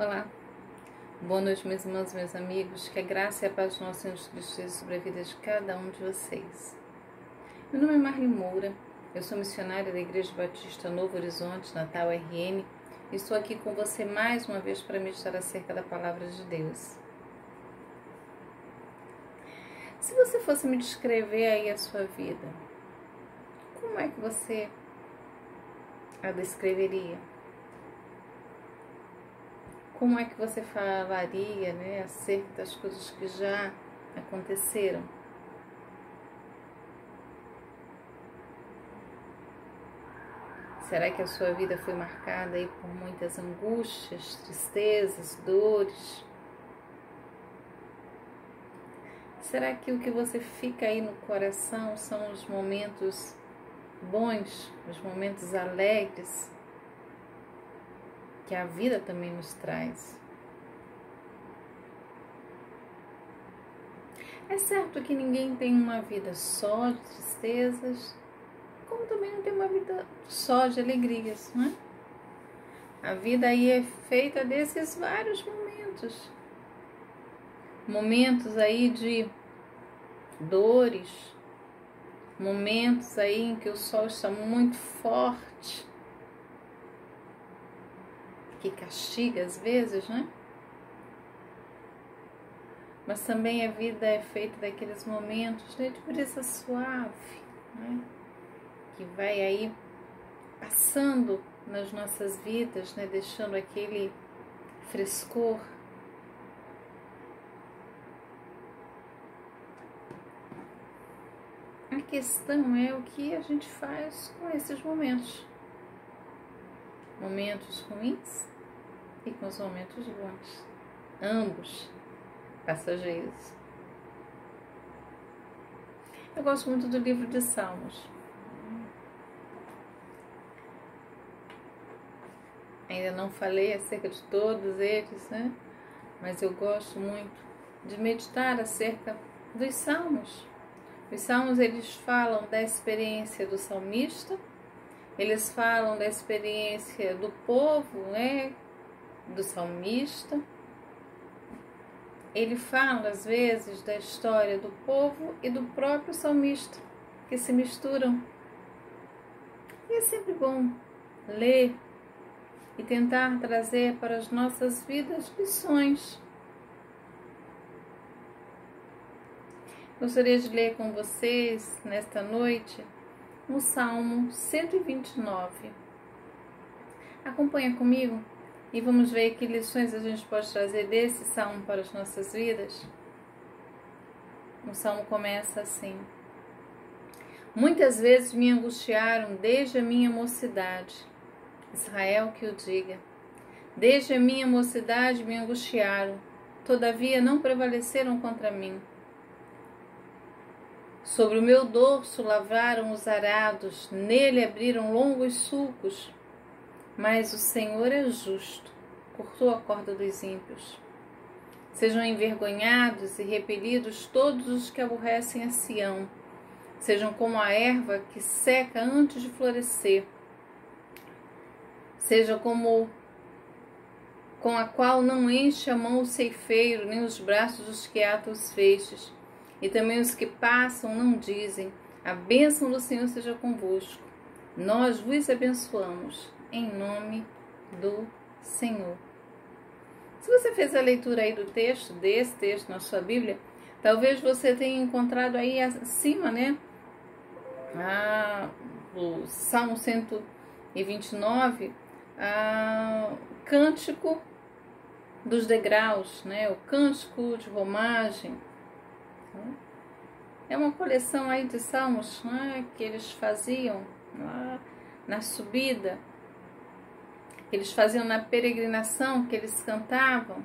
Olá, boa noite, meus irmãos, meus amigos. Que a graça e a paz do nosso Senhor Jesus Cristo esteja sobre a vida de cada um de vocês. Meu nome é Marli Moura, eu sou missionária da Igreja Batista Novo Horizonte, Natal RN, e estou aqui com você mais uma vez para meditar acerca da Palavra de Deus. Se você fosse me descrever aí a sua vida, como é que você a descreveria? Como é que você falaria, acerca das coisas que já aconteceram? Será que a sua vida foi marcada aí por muitas angústias, tristezas, dores? Será que o que você fica aí no coração são os momentos bons, os momentos alegres que a vida também nos traz? É certo que ninguém tem uma vida só de tristezas, como também não tem uma vida só de alegrias, não é? A vida aí é feita desses vários momentos. Momentos aí de dores, momentos aí em que o sol está muito forte, que castiga às vezes, né? Mas também a vida é feita daqueles momentos de brisa suave, né? Que vai aí passando nas nossas vidas, né? Deixando aquele frescor. A questão é o que a gente faz com esses momentos. Momentos ruins e com os momentos bons. Ambos passageiros. Eu gosto muito do livro de Salmos. Ainda não falei acerca de todos eles, né? Mas eu gosto muito de meditar acerca dos Salmos. Os Salmos, eles falam da experiência do salmista, eles falam da experiência do povo, né? Do salmista. Ele fala, às vezes, da história do povo e do próprio salmista, que se misturam. E é sempre bom ler e tentar trazer para as nossas vidas lições. Gostaria de ler com vocês, nesta noite, o Salmo 129. Acompanha comigo e vamos ver que lições a gente pode trazer desse Salmo para as nossas vidas. O Salmo começa assim: muitas vezes me angustiaram desde a minha mocidade. Israel que o diga. Desde a minha mocidade me angustiaram, todavia não prevaleceram contra mim. Sobre o meu dorso lavraram os arados, nele abriram longos sulcos. Mas o Senhor é justo, cortou a corda dos ímpios. Sejam envergonhados e repelidos todos os que aborrecem a Sião. Sejam como a erva que seca antes de florescer. Seja como com a qual não enche a mão o ceifeiro, nem os braços os que atam os feixes. E também os que passam não dizem: a bênção do Senhor seja convosco. Nós vos abençoamos, em nome do Senhor. Se você fez a leitura aí do texto, desse texto na sua Bíblia, talvez você tenha encontrado aí acima, né? O Salmo 129, Cântico dos Degraus, né? O Cântico de Romagem. É uma coleção aí de salmos, né, que eles faziam na subida, que eles faziam na peregrinação, que eles cantavam.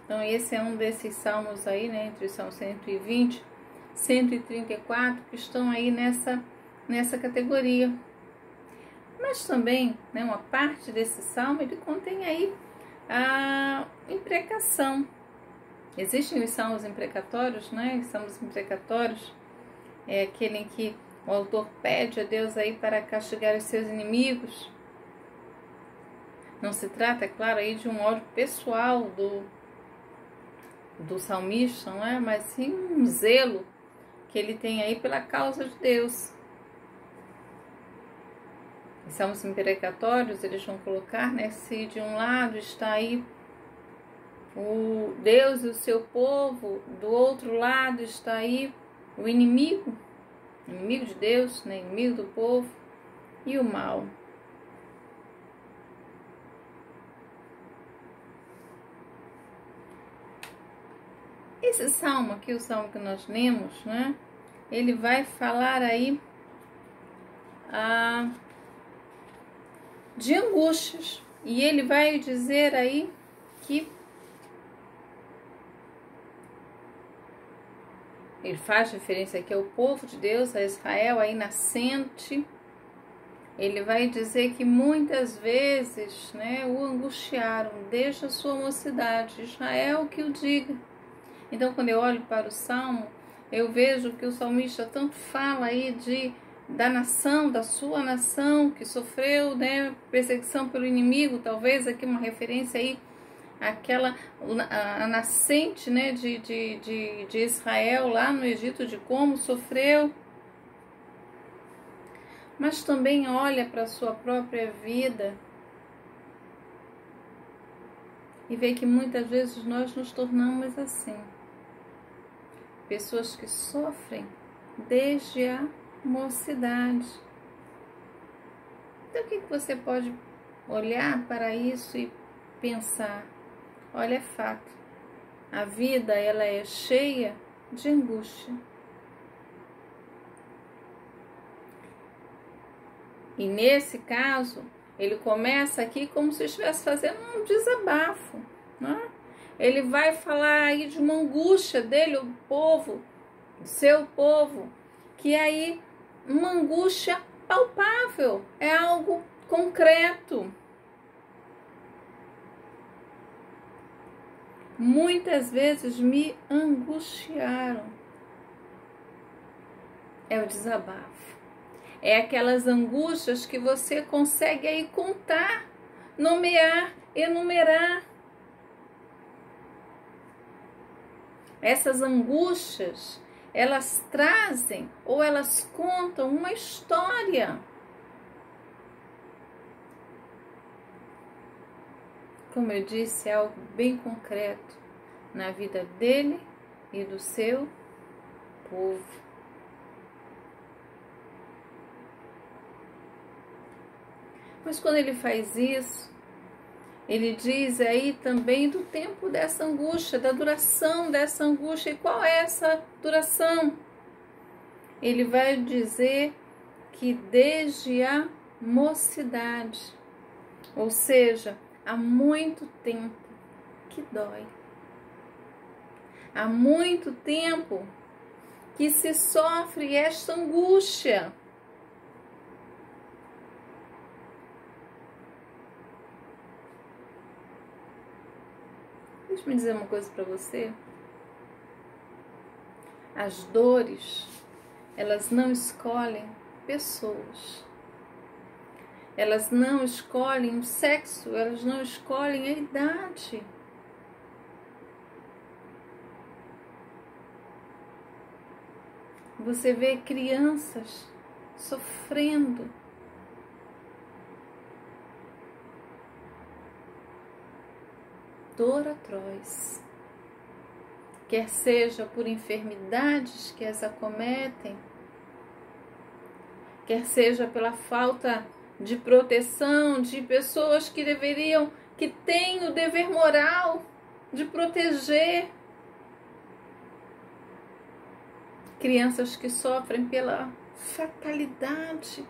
Então esse é um desses salmos aí, né, entre os salmos 120 e 134, que estão aí nessa categoria. Mas também, né, uma parte desse salmo, ele contém aí a imprecação. Existem os salmos imprecatórios, né? Os salmos imprecatórios é aquele em que o autor pede a Deus aí para castigar os seus inimigos. Não se trata, é claro, aí de um ódio pessoal do salmista, não é? Mas sim um zelo que ele tem aí pela causa de Deus. Em salmos imprecatórios, eles vão colocar, né? Se de um lado está aí o Deus e o seu povo, do outro lado está aí o inimigo de Deus, né? Inimigo do povo, e o mal. Esse salmo aqui, o salmo que nós lemos, né? Ele vai falar aí de angústias. E ele vai dizer aí que ele faz referência aqui ao povo de Deus, a Israel aí nascente. Ele vai dizer que muitas vezes, né, o angustiaram desde a sua mocidade. Israel que o diga. Então, quando eu olho para o Salmo, eu vejo que o salmista tanto fala aí da nação, da sua nação, que sofreu, né, perseguição pelo inimigo, talvez aqui uma referência aí a nascente, né, de Israel lá no Egito, de como sofreu. Mas também olha para a sua própria vida e vê que muitas vezes nós nos tornamos assim. Pessoas que sofrem desde a mocidade. Então, o que você pode olhar para isso e pensar? Olha, é fato. A vida, ela é cheia de angústia. E nesse caso, ele começa aqui como se estivesse fazendo um desabafo, né? Ele vai falar aí de uma angústia dele, o povo, seu povo, que é aí uma angústia palpável, é algo concreto. Muitas vezes me angustiaram. É o desabafo. É aquelas angústias que você consegue aí contar, nomear, enumerar. Essas angústias, elas trazem ou elas contam uma história. Como eu disse, é algo bem concreto na vida dele e do seu povo. Mas quando ele faz isso, ele diz aí também do tempo dessa angústia, da duração dessa angústia. E qual é essa duração? Ele vai dizer que desde a mocidade, ou seja, há muito tempo que dói. Há muito tempo que se sofre esta angústia. Deixa eu dizer uma coisa para você. As dores, elas não escolhem pessoas. Elas não escolhem o sexo, elas não escolhem a idade. Você vê crianças sofrendo. Dor atroz, quer seja por enfermidades que as acometem, quer seja pela falta de proteção de pessoas que têm o dever moral de proteger. Crianças que sofrem pela fatalidade.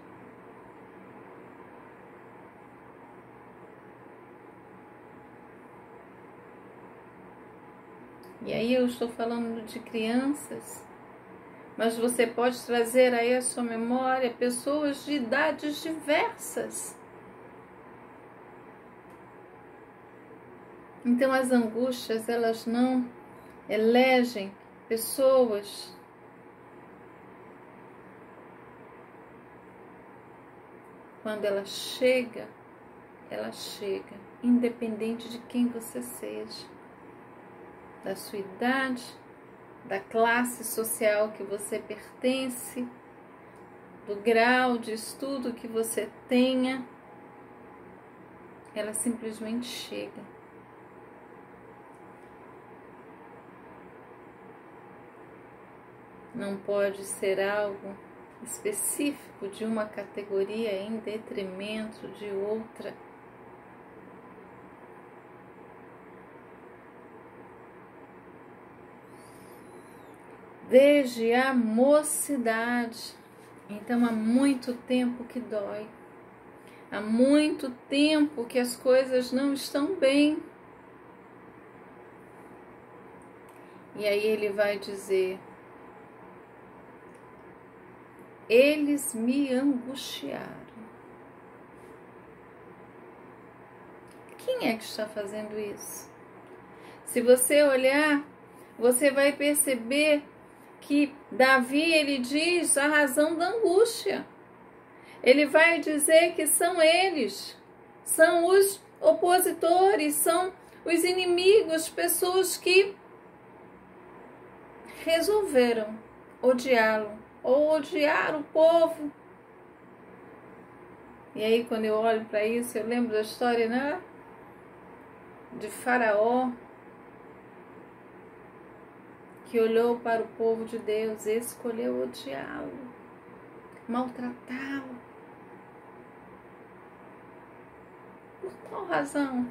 E aí eu estou falando de crianças, mas você pode trazer aí à sua memória pessoas de idades diversas. Então as angústias, elas não elegem pessoas. Quando ela chega, ela chega, independente de quem você seja, da sua idade, da classe social que você pertence, do grau de estudo que você tenha, ela simplesmente chega. Não pode ser algo específico de uma categoria em detrimento de outra. Desde a mocidade. Então, há muito tempo que dói. Há muito tempo que as coisas não estão bem. E aí ele vai dizer: eles me angustiaram. Quem é que está fazendo isso? Se você olhar, você vai perceber que Davi, ele diz a razão da angústia. Ele vai dizer que são eles, são os opositores, são os inimigos, pessoas que resolveram odiá-lo ou odiar o povo. E aí, quando eu olho para isso, eu lembro da história, né, de Faraó, que olhou para o povo de Deus e escolheu odiá-lo, maltratá-lo. Por qual razão?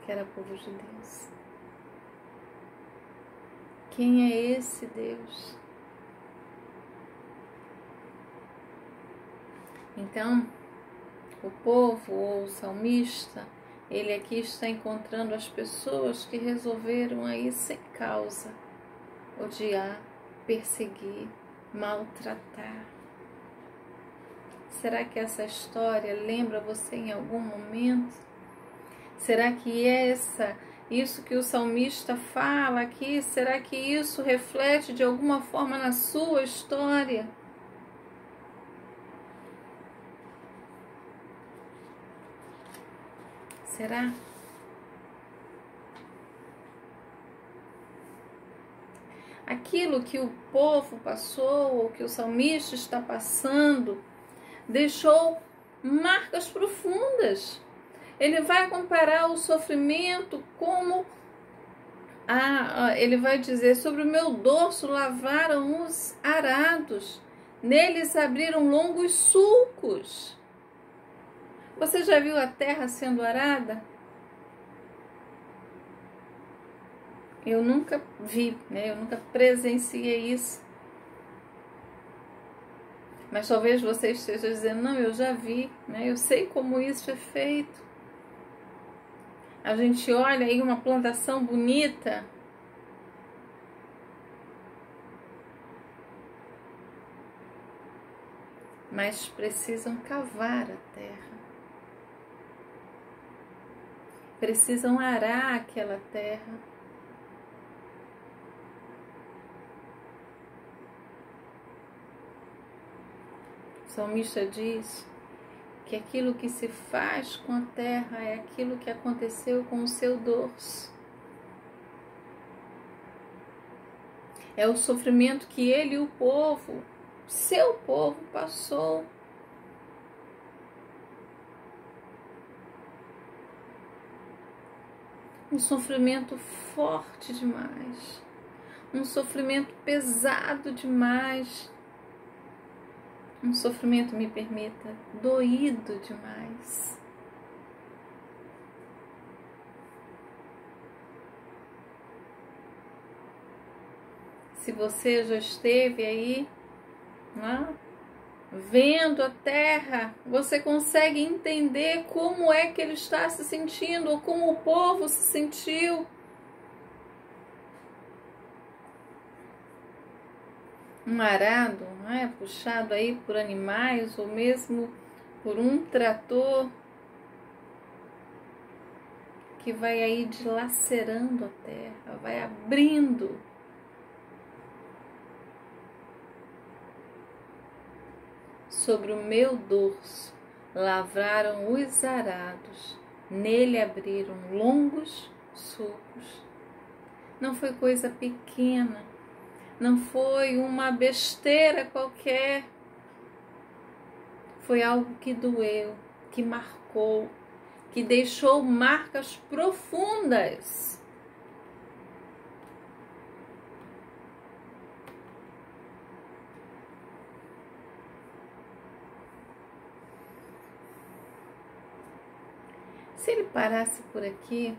Que era povo de Deus. Quem é esse Deus? Então, o povo ou o salmista, ele aqui está encontrando as pessoas que resolveram aí sem causa odiar, perseguir, maltratar. Será que essa história lembra você em algum momento? Será que isso que o salmista fala aqui, será que isso reflete de alguma forma na sua história? Será? Aquilo que o povo passou, ou que o salmista está passando, deixou marcas profundas. Ele vai comparar o sofrimento como ele vai dizer: sobre o meu dorso lavaram os arados, neles abriram longos sulcos. Você já viu a terra sendo arada? Eu nunca vi, né? Eu nunca presenciei isso. Mas talvez você esteja dizendo: não, eu já vi, né? Eu sei como isso é feito. A gente olha aí uma plantação bonita, mas precisam cavar a terra. Precisam arar aquela terra. O salmista diz que aquilo que se faz com a terra é aquilo que aconteceu com o seu dorso. É o sofrimento que ele e o povo, seu povo, passou. Um sofrimento forte demais, um sofrimento pesado demais, um sofrimento, me permita, doído demais. Se você já esteve aí, né, vendo a terra, você consegue entender como é que ele está se sentindo, ou como o povo se sentiu. Um arado, né, puxado aí por animais, ou mesmo por um trator, que vai aí dilacerando a terra, vai abrindo. sobre o meu dorso lavraram os arados, nele abriram longos sulcos. Não foi coisa pequena, não foi uma besteira qualquer, foi algo que doeu, que marcou, que deixou marcas profundas. Se ele parasse por aqui,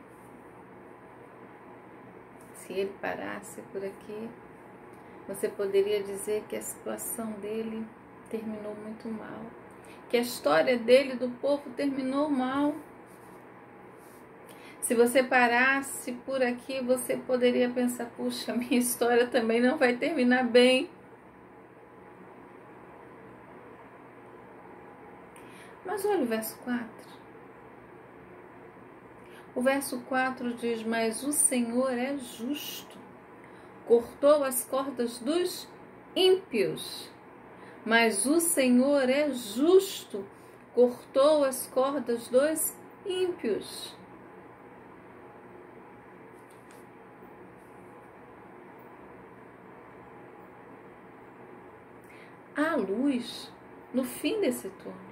você poderia dizer que a situação dele terminou muito mal, que a história dele, do povo, terminou mal. Se você parasse por aqui, você poderia pensar, puxa, minha história também não vai terminar bem. Mas olha o verso 4. O verso 4 diz, mas o Senhor é justo, cortou as cordas dos ímpios. Mas o Senhor é justo, cortou as cordas dos ímpios. Há luz no fim desse túnel.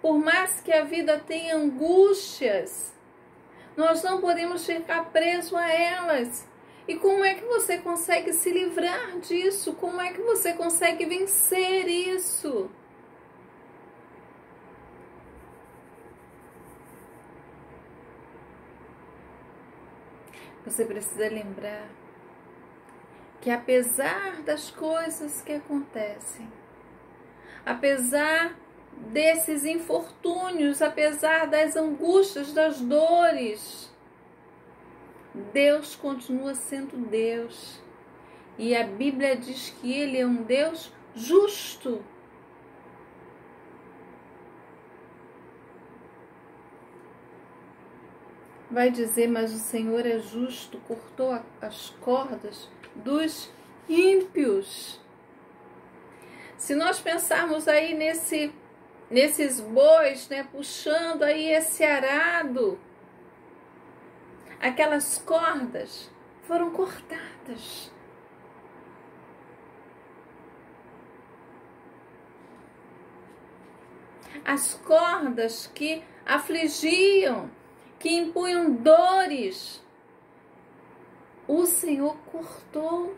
Por mais que a vida tenha angústias, nós não podemos ficar presos a elas. E como é que você consegue se livrar disso? Como é que você consegue vencer isso? Você precisa lembrar que apesar das coisas que acontecem, apesar desses infortúnios, apesar das angústias, das dores, Deus continua sendo Deus. E a Bíblia diz que Ele é um Deus justo. Vai dizer, mas o Senhor é justo, cortou as cordas dos ímpios. Se nós pensarmos aí nesses bois, né, puxando aí esse arado, aquelas cordas foram cortadas. As cordas que afligiam, que impunham dores, o Senhor cortou.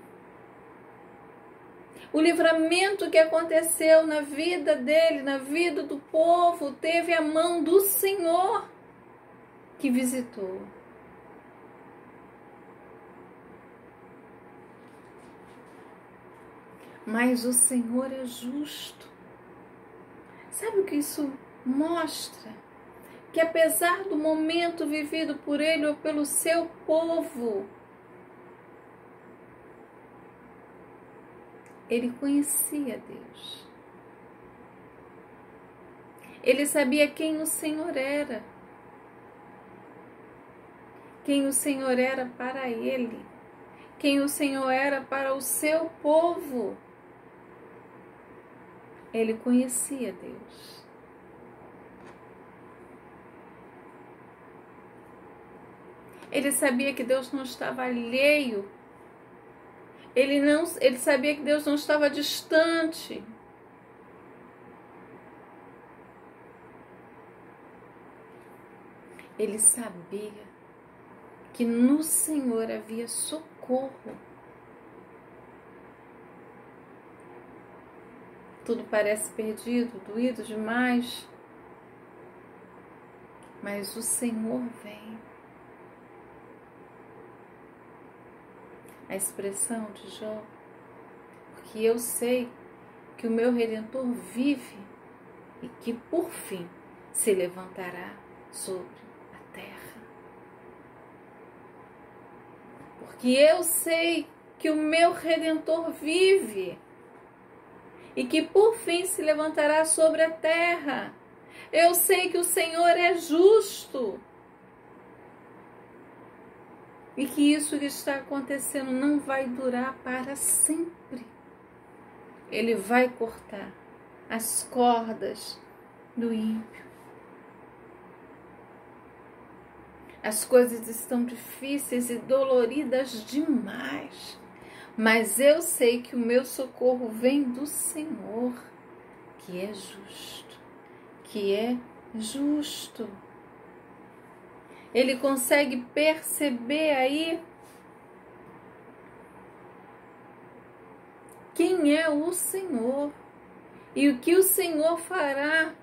O livramento que aconteceu na vida dele, na vida do povo, teve a mão do Senhor que visitou. Mas o Senhor é justo. Sabe o que isso mostra? Que apesar do momento vivido por ele ou pelo seu povo, ele conhecia Deus. Ele sabia quem o Senhor era. Quem o Senhor era para ele. Quem o Senhor era para o seu povo. Ele conhecia Deus. Ele sabia que Deus não estava alheio. Ele sabia que Deus não estava distante. Ele sabia que no Senhor havia socorro. Tudo parece perdido, doído demais, mas o Senhor vem. A expressão de Jó, porque eu sei que o meu Redentor vive e que por fim se levantará sobre a terra. Porque eu sei que o meu Redentor vive e que por fim se levantará sobre a terra. Eu sei que o Senhor é justo. E que isso que está acontecendo não vai durar para sempre. Ele vai cortar as cordas do ímpio. As coisas estão difíceis e doloridas demais, mas eu sei que o meu socorro vem do Senhor, que é justo, que é justo. Ele consegue perceber aí quem é o Senhor e o que o Senhor fará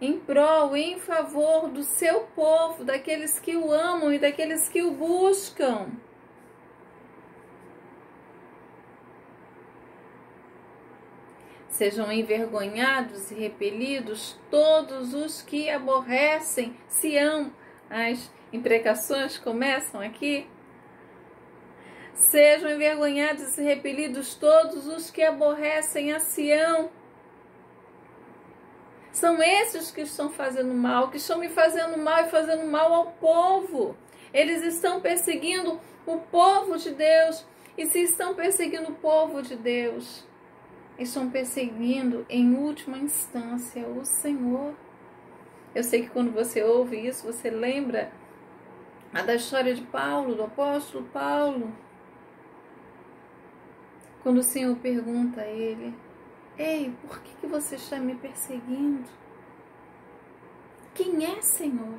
em prol e em favor do seu povo, daqueles que o amam e daqueles que o buscam. Sejam envergonhados e repelidos todos os que aborrecem Sião. As imprecações começam aqui. Sejam envergonhados e repelidos todos os que aborrecem a Sião. São esses que estão fazendo mal, que estão me fazendo mal e fazendo mal ao povo. Eles estão perseguindo o povo de Deus. E se estão perseguindo o povo de Deus, estão perseguindo em última instância o Senhor. Eu sei que quando você ouve isso, você lembra da história de Paulo, do apóstolo Paulo. Quando o Senhor pergunta a ele: ei, por que você está me perseguindo? Quem é, Senhor?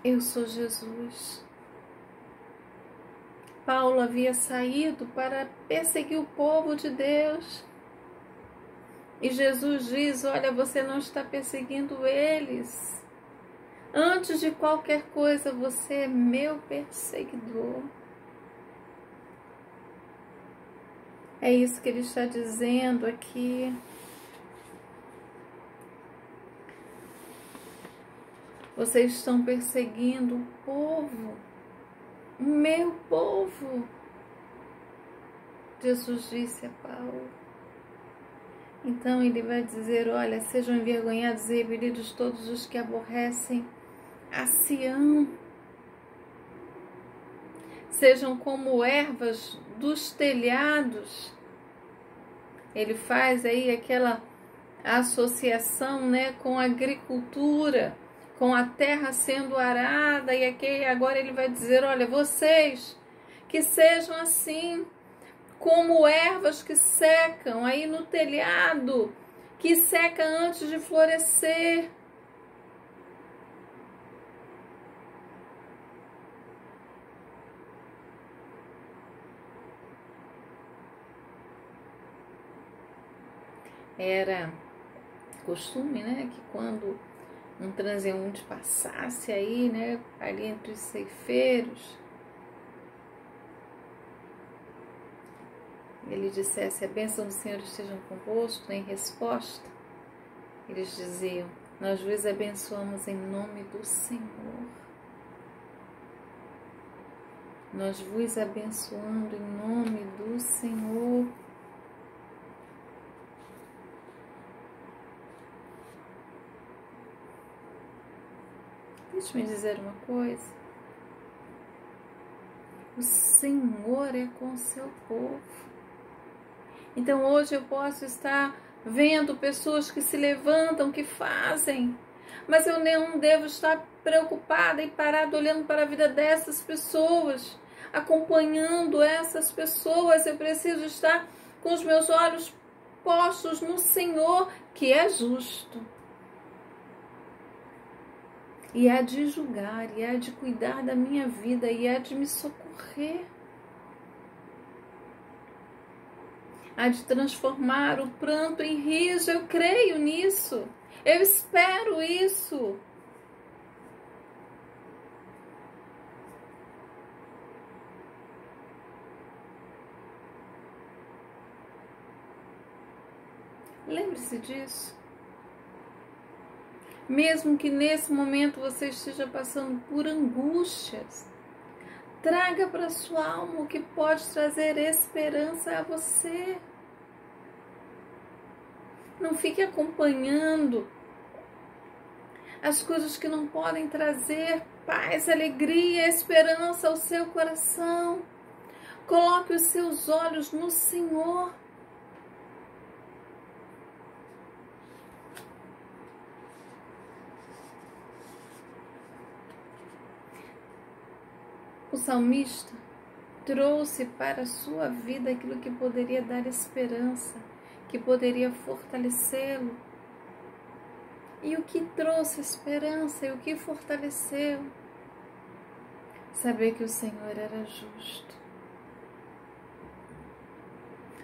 Eu sou Jesus. Paulo havia saído para perseguir o povo de Deus. E Jesus diz: olha, você não está perseguindo eles. Antes de qualquer coisa, você é meu perseguidor. É isso que ele está dizendo aqui. Vocês estão perseguindo o povo, o meu povo. Jesus disse a Paulo. Então ele vai dizer: olha, sejam envergonhados e repelidos todos os que aborrecem a Sião. Sejam como ervas dos telhados. Ele faz aí aquela associação, né, com a agricultura, com a terra sendo arada, e aqui agora ele vai dizer: olha, vocês que sejam assim, como ervas que secam aí no telhado, que seca antes de florescer. Era costume, né, que quando um transeunte passasse aí, né, ali entre os ceifeiros, ele dissesse: a bênção do Senhor esteja convosco. Em resposta, eles diziam: nós vos abençoamos em nome do Senhor. Nós vos abençoando em nome do Senhor. Deixa eu me dizer uma coisa. O Senhor é com o seu povo. Então hoje eu posso estar vendo pessoas que se levantam, que fazem, mas eu não devo estar preocupada e parada olhando para a vida dessas pessoas, acompanhando essas pessoas. Eu preciso estar com os meus olhos postos no Senhor, que é justo. E há de julgar, e há de cuidar da minha vida, e há de me socorrer. Há de transformar o pranto em riso. Eu creio nisso. Eu espero isso. Lembre-se disso. Mesmo que nesse momento você esteja passando por angústias, traga para sua alma o que pode trazer esperança a você. Não fique acompanhando as coisas que não podem trazer paz, alegria, esperança ao seu coração. Coloque os seus olhos no Senhor. O salmista trouxe para a sua vida aquilo que poderia dar esperança, que poderia fortalecê-lo. E o que trouxe esperança e o que fortaleceu? Saber que o Senhor era justo.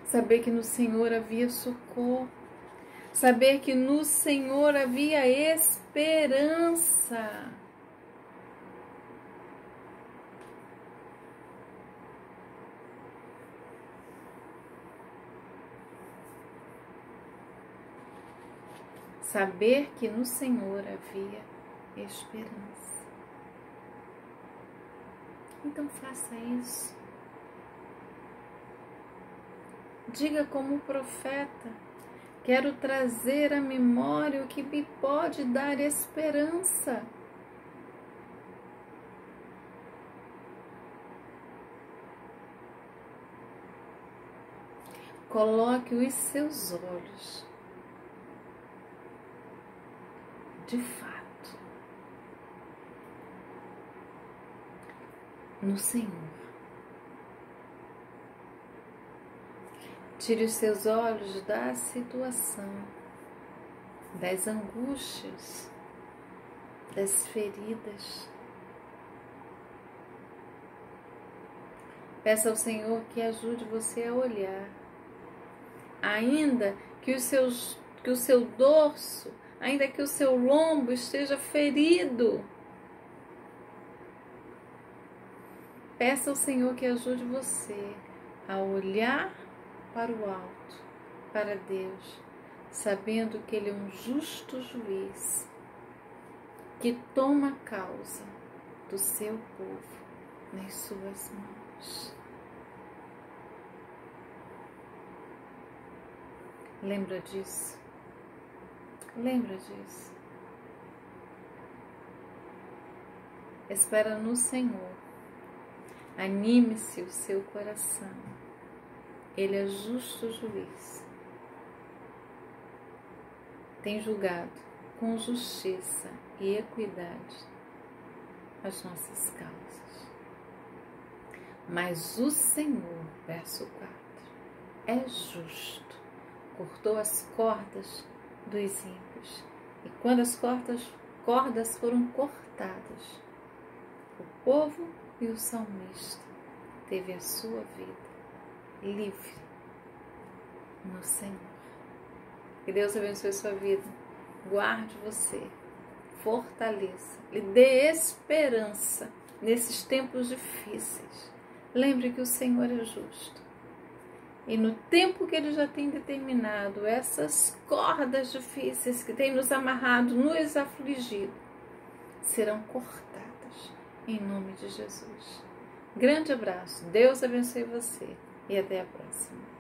Saber que no Senhor havia socorro. Saber que no Senhor havia esperança. Saber que no Senhor havia esperança. Então faça isso. Diga como profeta: quero trazer à memória o que me pode dar esperança. Coloque os seus olhos, de fato, no Senhor. Tire os seus olhos da situação, das angústias, das feridas. Peça ao Senhor que ajude você a olhar, ainda que o seu dorso, ainda que o seu lombo esteja ferido. Peça ao Senhor que ajude você a olhar para o alto, para Deus, sabendo que Ele é um justo juiz, que toma a causa do seu povo nas suas mãos. Lembra disso? Lembra disso? Espera no Senhor. Anime-se o seu coração. Ele é justo juiz. Tem julgado com justiça e equidade as nossas causas. Mas o Senhor, verso 4, é justo. Cortou as cordas dos ímpios. E quando as cordas foram cortadas, o povo e o salmista teve a sua vida livre no Senhor. Que Deus abençoe a sua vida, guarde você, fortaleça, lhe dê esperança nesses tempos difíceis. Lembre que o Senhor é justo. E no tempo que Ele já tem determinado, essas cordas difíceis que tem nos amarrado, nos afligido, serão cortadas em nome de Jesus. Grande abraço, Deus abençoe você e até a próxima.